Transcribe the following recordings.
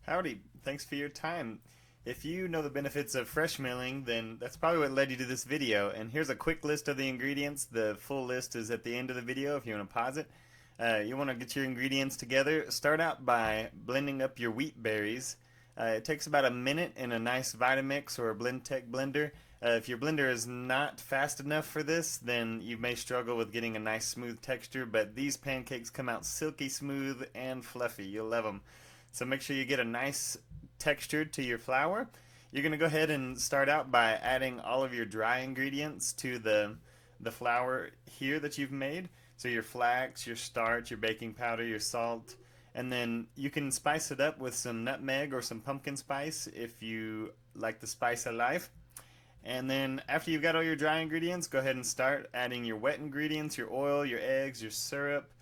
Howdy, thanks for your time. If you know the benefits of fresh milling, then that's probably what led you to this video. And here's a quick list of the ingredients. The full list is at the end of the video if you want to pause it. You want to get your ingredients together. Start out by blending up your wheat berries. It takes about a minute in a nice Vitamix or a Blendtec blender. If your blender is not fast enough for this, then you may struggle with getting a nice smooth texture, but these pancakes come out silky smooth and fluffy. You'll love them. So make sure you get a nice texture to your flour. You're going to go ahead and start out by adding all of your dry ingredients to the flour here that you've made. So your flax, your starch, your baking powder, your salt, and then you can spice it up with some nutmeg or some pumpkin spice if you like the spice of life. And then after you've got all your dry ingredients, go ahead and start adding your wet ingredients, your oil, your eggs, your syrup.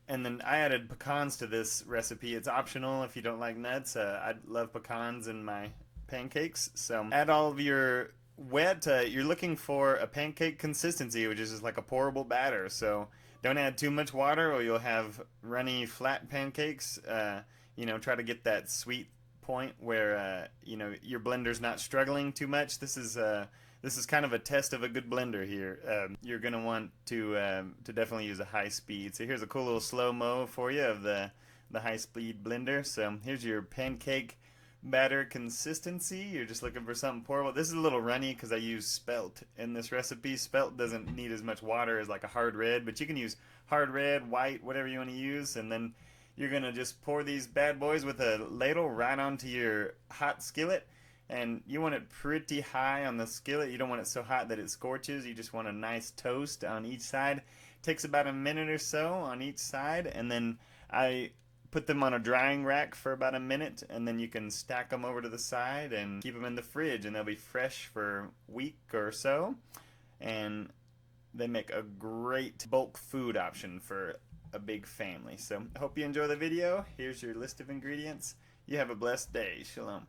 And then I added pecans to this recipe. It's optional if you don't like nuts. I love pecans in my pancakes. So add all of your wet. You're looking for a pancake consistency, which is just like a pourable batter. So don't add too much water or you'll have runny, flat pancakes. Try to get that sweet point where your blender's not struggling too much. This is kind of a test of a good blender here. You're gonna want to definitely use a high speed. So here's a cool little slow-mo for you of the high speed blender. So here's your pancake batter consistency. You're just looking for something pourable. This is a little runny because I use spelt in this recipe. Spelt doesn't need as much water as like a hard red, but you can use hard red, white, whatever you want to use, and then you're gonna just pour these bad boys with a ladle right onto your hot skillet. And you want it pretty high on the skillet. You don't want it so hot that it scorches. You just want a nice toast on each side. Takes about a minute or so on each side, and then I put them on a drying rack for about a minute, and then you can stack them over to the side and keep them in the fridge, and they'll be fresh for a week or so. And they make a great bulk food option for a big family. So I hope you enjoy the video. Here's your list of ingredients. You have a blessed day. Shalom.